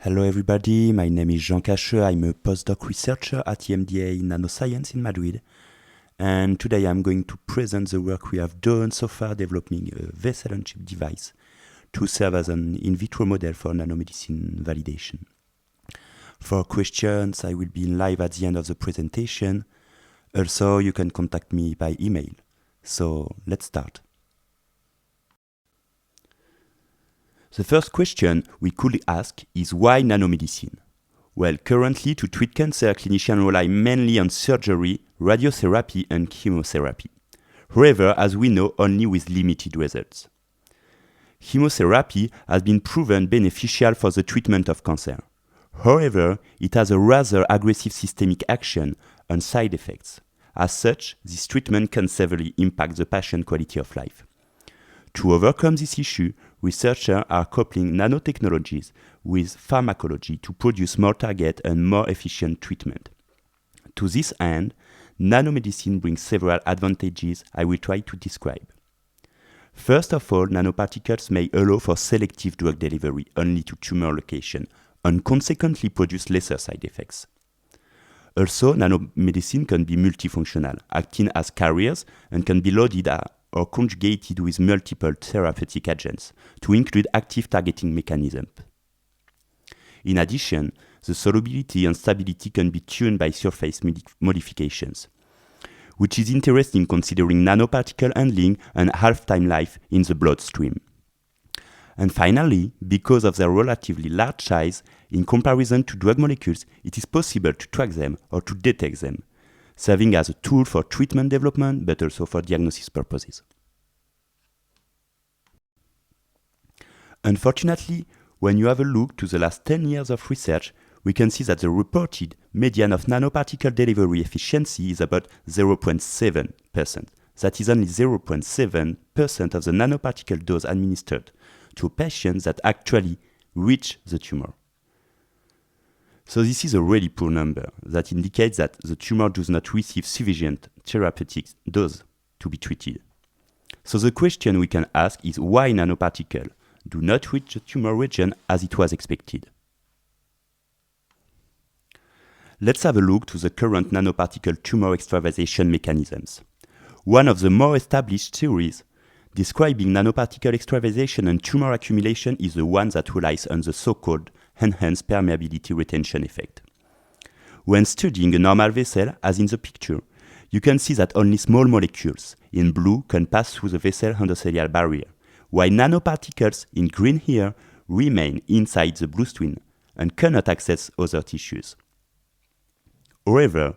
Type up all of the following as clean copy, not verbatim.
Hello everybody, my name is Jean Cacheux. I'm a postdoc researcher at EMDA Nanoscience in Madrid. And today I'm going to present the work we have done so far developing a vessel-on-chip device to serve as an in vitro model for nanomedicine validation. For questions, I will be live at the end of the presentation. Also, you can contact me by email. So let's start. The first question we could ask is why nanomedicine? Well, currently to treat cancer, clinicians rely mainly on surgery, radiotherapy and chemotherapy. However, as we know, only with limited results. Chemotherapy has been proven beneficial for the treatment of cancer. However, it has a rather aggressive systemic action and side effects. As such, this treatment can severely impact the patient's quality of life. To overcome this issue, researchers are coupling nanotechnologies with pharmacology to produce more targeted and more efficient treatment. To this end, nanomedicine brings several advantages I will try to describe. First of all, nanoparticles may allow for selective drug delivery only to tumor location and consequently produce lesser side effects. Also, nanomedicine can be multifunctional, acting as carriers and can be loaded or conjugated with multiple therapeutic agents to include active targeting mechanisms. In addition, the solubility and stability can be tuned by surface modifications, which is interesting considering nanoparticle handling and half-time life in the bloodstream. And finally, because of their relatively large size, in comparison to drug molecules, it is possible to track them or to detect them, serving as a tool for treatment development, but also for diagnosis purposes. Unfortunately, when you have a look to the last 10 years of research, we can see that the reported median of nanoparticle delivery efficiency is about 0.7%. That is only 0.7% of the nanoparticle dose administered to patients that actually reach the tumor. So this is a really poor number that indicates that the tumor does not receive sufficient therapeutic dose to be treated. So the question we can ask is why nanoparticles do not reach the tumor region as it was expected. Let's have a look to the current nanoparticle tumor extravasation mechanisms. One of the more established theories describing nanoparticle extravasation and tumor accumulation is the one that relies on the so-called enhanced permeability retention effect. When studying a normal vessel, as in the picture, you can see that only small molecules in blue can pass through the vessel endothelial barrier, while nanoparticles in green here remain inside the bloodstream and cannot access other tissues. However,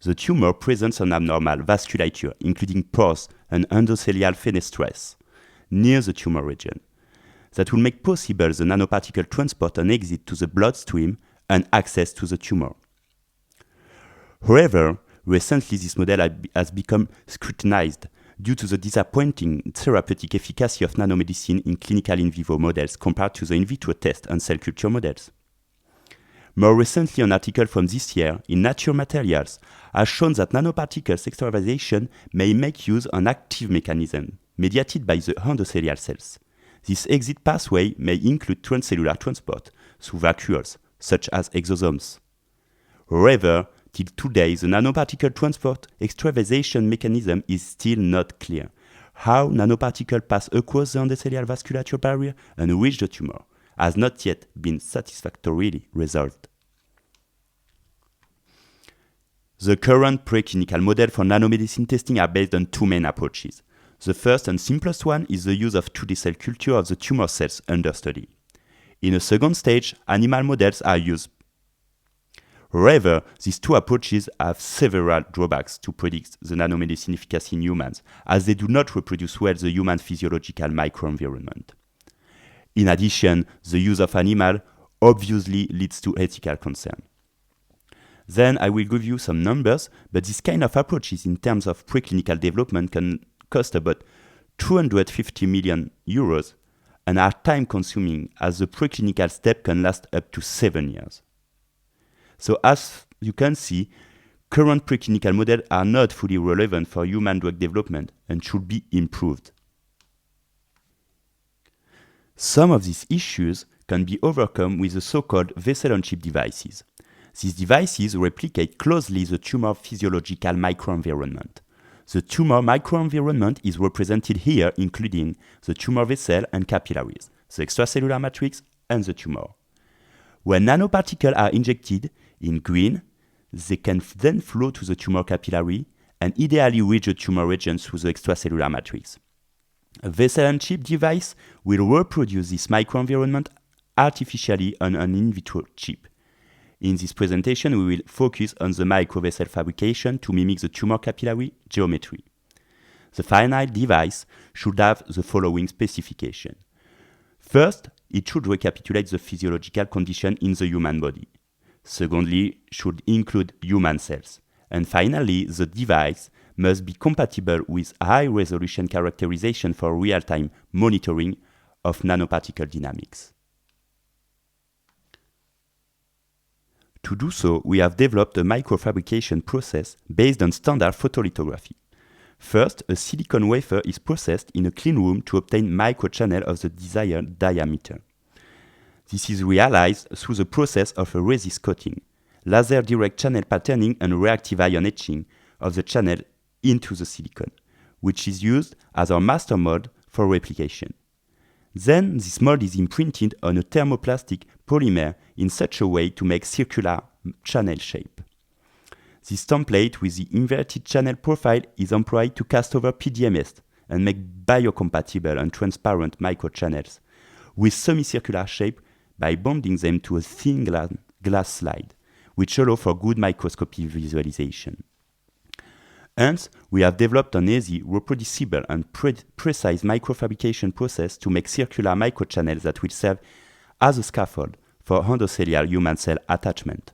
the tumor presents an abnormal vasculature, including pores and endothelial fenestrae, near the tumor region, that will make possible the nanoparticle transport and exit to the bloodstream and access to the tumor. However, recently this model has become scrutinized due to the disappointing therapeutic efficacy of nanomedicine in clinical in vivo models compared to the in vitro test and cell culture models. More recently, an article from this year in Nature Materials has shown that nanoparticles extravasation may make use of an active mechanism mediated by the endothelial cells. This exit pathway may include transcellular transport through vacuoles, such as exosomes. However, till today, the nanoparticle transport extravasation mechanism is still not clear. How nanoparticles pass across the endothelial vasculature barrier and reach the tumor has not yet been satisfactorily resolved. The current preclinical model for nanomedicine testing are based on two main approaches. The first and simplest one is the use of 2D cell culture of the tumor cells under study. In a second stage, animal models are used. However, these two approaches have several drawbacks to predict the nanomedicine efficacy in humans, as they do not reproduce well the human physiological microenvironment. In addition, the use of animal obviously leads to ethical concern. Then I will give you some numbers, but this kind of approaches in terms of preclinical development can cost about 250 million euros and are time consuming as the preclinical step can last up to 7 years. So as you can see, current preclinical models are not fully relevant for human drug development and should be improved. Some of these issues can be overcome with the so-called vessel-on-chip devices. These devices replicate closely the tumor physiological microenvironment. The tumor microenvironment is represented here, including the tumor vessel and capillaries, the extracellular matrix, and the tumor. When nanoparticles are injected in green, they can then flow to the tumor capillary and ideally reach the tumor region through the extracellular matrix. A vessel-on-chip device will reproduce this microenvironment artificially on an in vitro chip. In this presentation, we will focus on the microvessel fabrication to mimic the tumor capillary geometry. The final device should have the following specification. First, it should recapitulate the physiological condition in the human body. Secondly, should include human cells. And finally, the device must be compatible with high-resolution characterization for real-time monitoring of nanoparticle dynamics. To do so, we have developed a microfabrication process based on standard photolithography. First, a silicon wafer is processed in a clean room to obtain microchannel of the desired diameter. This is realized through the process of a resist coating, laser direct channel patterning and reactive ion etching of the channel into the silicon, which is used as our master mold for replication. Then this mold is imprinted on a thermoplastic polymer in such a way to make circular channel shape. This template with the inverted channel profile is employed to cast over PDMS and make biocompatible and transparent microchannels with semicircular shape by bonding them to a thin glass slide, which allow for good microscopy visualization. Hence, we have developed an easy, reproducible, and precise microfabrication process to make circular microchannels that will serve as a scaffold for endothelial human cell attachment.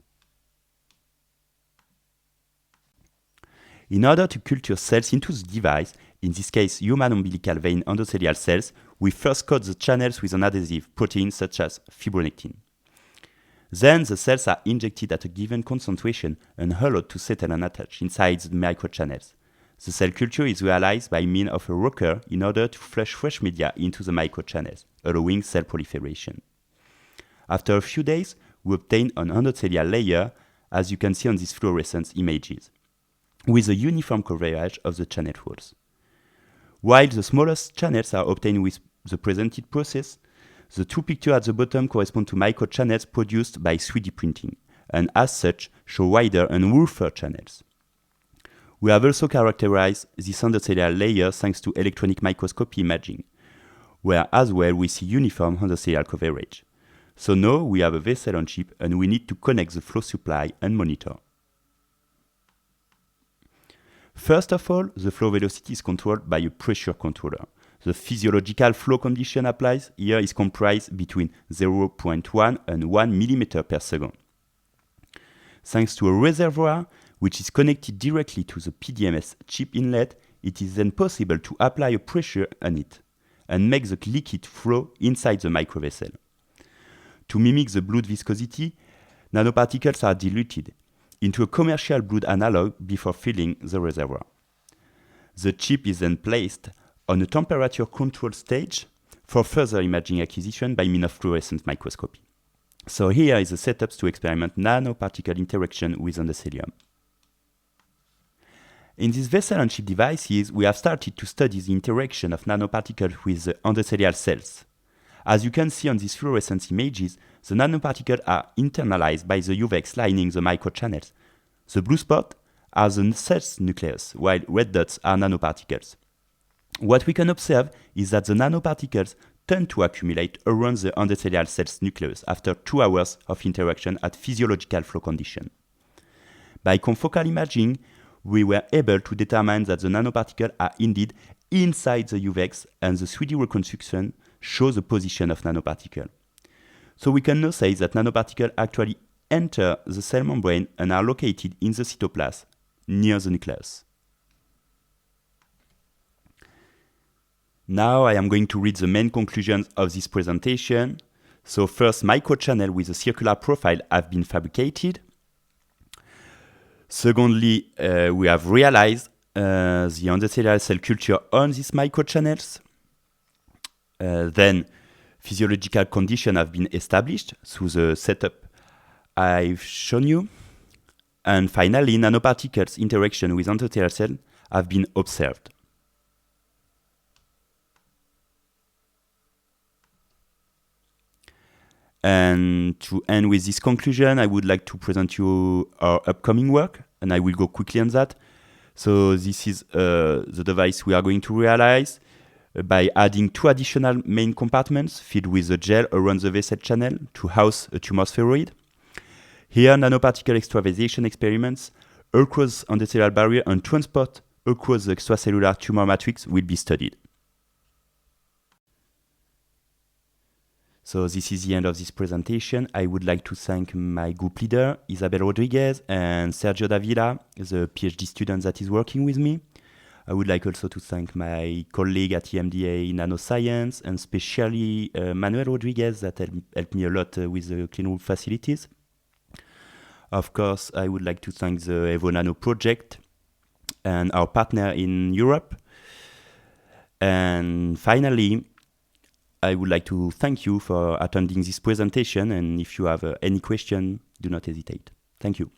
In order to culture cells into the device, in this case human umbilical vein endothelial cells, we first coat the channels with an adhesive protein such as fibronectin. Then the cells are injected at a given concentration and allowed to settle and attach inside the microchannels. The cell culture is realized by means of a rocker in order to flush fresh media into the microchannels, allowing cell proliferation. After a few days, we obtain an endothelial layer, as you can see on these fluorescence images, with a uniform coverage of the channel walls. While the smallest channels are obtained with the presented process, the two pictures at the bottom correspond to microchannels produced by 3D printing, and as such show wider and rougher channels. We have also characterized this endothelial layer thanks to electronic microscopy imaging, where as well we see uniform endothelial coverage. So now we have a vessel on chip and we need to connect the flow supply and monitor. First of all, the flow velocity is controlled by a pressure controller. The physiological flow condition applied here is comprised between 0.1 and 1 mm per second. Thanks to a reservoir, which is connected directly to the PDMS chip inlet, it is then possible to apply a pressure on it and make the liquid flow inside the microvessel. To mimic the blood viscosity, nanoparticles are diluted into a commercial blood analog before filling the reservoir. The chip is then placed on a temperature control stage for further imaging acquisition by means of fluorescence microscopy. So here is the setups to experiment nanoparticle interaction with endothelium. In these vessel-on-chip devices, we have started to study the interaction of nanoparticles with the endothelial cells. As you can see on these fluorescence images, the nanoparticles are internalized by the UVEX lining the microchannels. The blue spots are the cell's nucleus, while red dots are nanoparticles. What we can observe is that the nanoparticles tend to accumulate around the endothelial cell's nucleus after 2 hours of interaction at physiological flow condition. By confocal imaging, we were able to determine that the nanoparticles are indeed inside the UVEX, and the 3D reconstruction shows the position of nanoparticles. So we can now say that nanoparticles actually enter the cell membrane and are located in the cytoplasm near the nucleus. Now I am going to read the main conclusions of this presentation. So first, microchannel with a circular profile have been fabricated. Secondly, we have realized the endothelial cell culture on these microchannels. Then, Physiological conditions have been established through the setup I've shown you. And finally, nanoparticles interaction with endothelial cells have been observed. And to end with this conclusion, I would like to present you our upcoming work, and I will go quickly on that. So this is the device we are going to realize by adding 2 additional main compartments filled with a gel around the vessel channel to house a tumor spheroid. Here, nanoparticle extravasation experiments across endothelial barrier and transport across the extracellular tumor matrix will be studied. So this is the end of this presentation. I would like to thank my group leader, Isabel Rodriguez, and Sergio Davila, the PhD student that is working with me. I would like also to thank my colleague at EMDA Nanoscience, and especially Manuel Rodriguez that helped me a lot with the clean room facilities. Of course, I would like to thank the Evo Nano project and our partner in Europe. And finally, I would like to thank you for attending this presentation, and if you have any question, do not hesitate. Thank you.